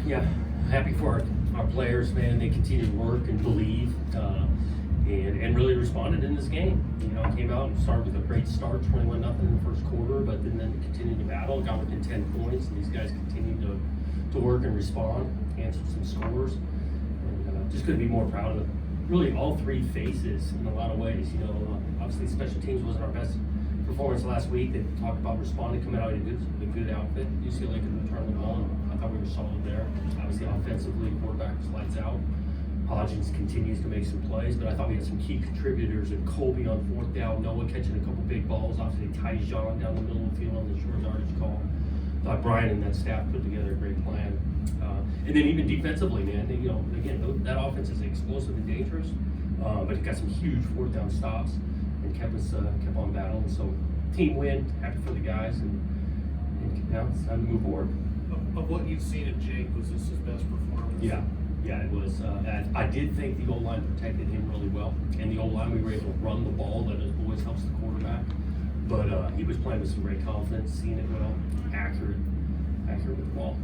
Yeah, happy for our players, man. They continue to work and believe, and really responded in this game. You know, came out and started with a great start, 21-0 in the first quarter, but then continued to battle, got within 10 points, and these guys continued to work and respond, answered some scores, and just couldn't be more proud of really all three faces in a lot of ways. You know, obviously special teams wasn't our best performance last week. They talked about responding, coming out in a good outfit. UCLA could return the ball, and I thought we were solid there. Obviously, offensively, quarterback was lights out. Hodgins continues to make some plays, but I thought we had some key contributors in Colby on fourth down, Noah catching a couple big balls, obviously Tyjon down the middle of the field on the short yardage call. I thought Brian and that staff put together a great plan. And then even defensively, man, you know, again, that offense is explosive and dangerous, but it got some huge fourth down stops and kept on battling. So team win, happy for the guys, and now it's time to move forward. Of what you've seen of Jake, was this his best performance? Yeah, it was. I did think the O-line protected him really well, and the O-line, we were able to run the ball. That always helps the quarterback. But he was playing with some great confidence, seeing it well, accurate with the ball.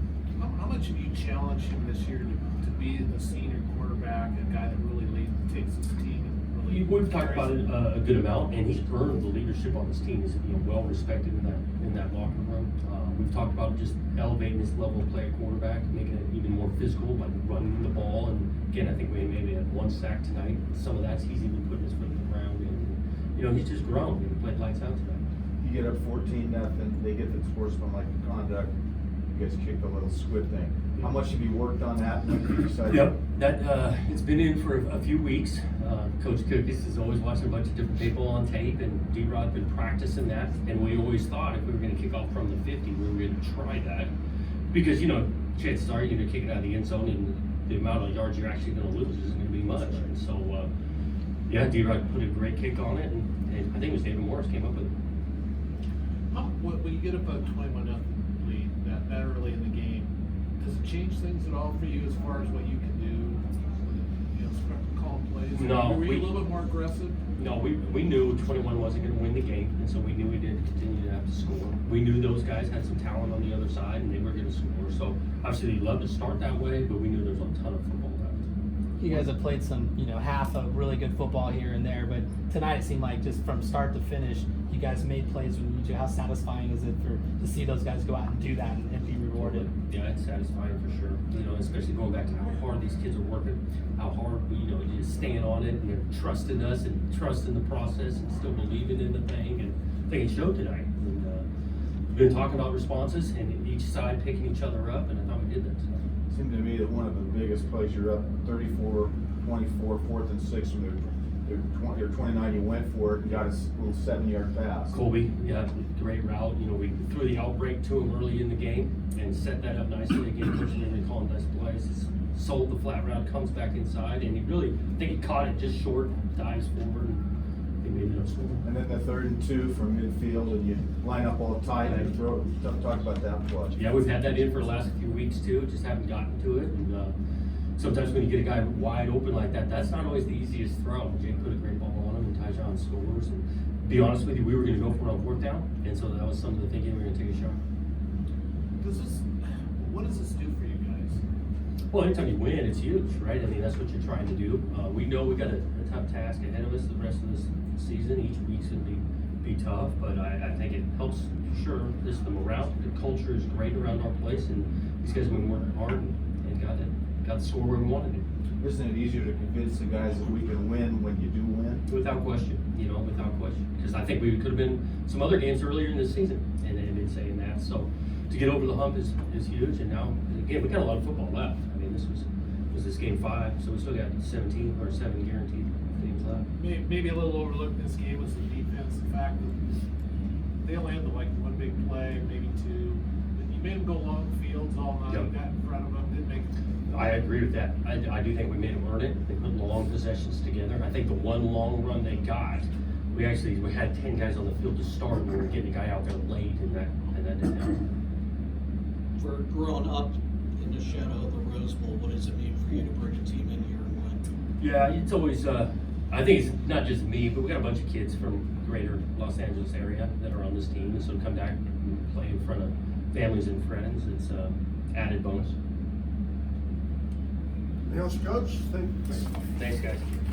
How much have you challenged him this year to be the senior quarterback, a guy that really takes his team? And really We've talked about it a good amount, and he's earned the leadership on this team. He's well respected in that locker room. We've talked about just elevating his level of play at quarterback, making it even more physical by running the ball. And again, I think we maybe had one sack tonight. Some of that's he's even putting his foot in the ground. And, you know, he's just grown. He played lights out tonight. You get up 14-0, they get the sportsmanlike conduct. You guys kicked a little squid thing. How much have you worked on that? Yep, it's been in for a few weeks. Coach Cookus is always watching a bunch of different people on tape, and D-Rod been practicing that. And we always thought if we were going to kick off from the 50, we were going to try that, because you know chances are you're going to kick it out of the end zone, and the amount of yards you're actually going to lose isn't going to be much. And so, yeah, D-Rod put a great kick on it, and I think it was David Morris came up with it. When you get up a 21-0 lead that early in the game, does it change things at all for you as far as what you can do? You know, call plays. No, were you a little bit more aggressive? No, we knew 21 wasn't going to win the game, and so we knew we did continue to have to score. We knew those guys had some talent on the other side, and they were going to score. So obviously, you'd love to start that way, but we knew there was a ton of football left. You guys have played some, half of really good football here and there, but tonight it seemed like just from start to finish, you guys made plays when you do. How satisfying is it to see those guys go out and do that and be rewarded? Yeah, it's satisfying for sure. You know, especially going back to how hard these kids are working, how hard just staying on it, and they're trusting us and trusting the process and still believing in the thing. And I think it showed tonight. And we've been talking about responses and each side picking each other up, and I thought we did that tonight. It seemed to me that one of the biggest plays, you're up 34-24, 4th and 6, when they're 29, you went for it and got a little 7-yard pass. Colby, yeah, great route. You know, we threw the outbreak to him early in the game and set that up nicely. Again, person in the calling nice plays. Sold the flat route, comes back inside, and I think he caught it just short, dives forward, and they made it score. And then the 3rd and 2 from midfield, and you line up all tight and throw. Talk about that play. Yeah, we've had that in for the last few weeks too. Just haven't gotten to it. And sometimes when you get a guy wide open like that, that's not always the easiest throw. Jake put a great ball on him, and Tyjon scores. And to be honest with you, we were going to go for it on 4th down, and so that was some of the thinking. We were going to take a shot. What does this do for you guys? Well, anytime you win, it's huge, right? I mean, that's what you're trying to do. We know we got a tough task ahead of us the rest of this season. Each week's going to be tough, but I think it helps for sure. This the morale, the culture is great around our place, and these guys have been working hard and got the score where we wanted it. Isn't it easier to convince the guys that we can win when you do win? Without question, without question. Because I think we could have been some other games earlier in the season, and they've been saying that. So to get over the hump is huge, and now again we got a lot of football left. I mean, this was game 5, so we still got 7 guaranteed games left. Maybe a little overlooked in this game was the defense. The fact that they only had like one big play, maybe 2. You made them go long fields all night. Yep. Got in front of them. Didn't make. I agree with that. I do think we made them earn it. They put long possessions together. I think the one long run they got, we had 10 guys on the field to start, and we were getting a guy out there late, and that didn't happen. For growing up in the shadow of the Rose Bowl, what does it mean for you to bring a team in here and win? Yeah, it's always, I think it's not just me, but we got a bunch of kids from greater Los Angeles area that are on this team, and so come back and play in front of families and friends, it's added bonus. Anything else, Coach? Thanks. Thanks, guys.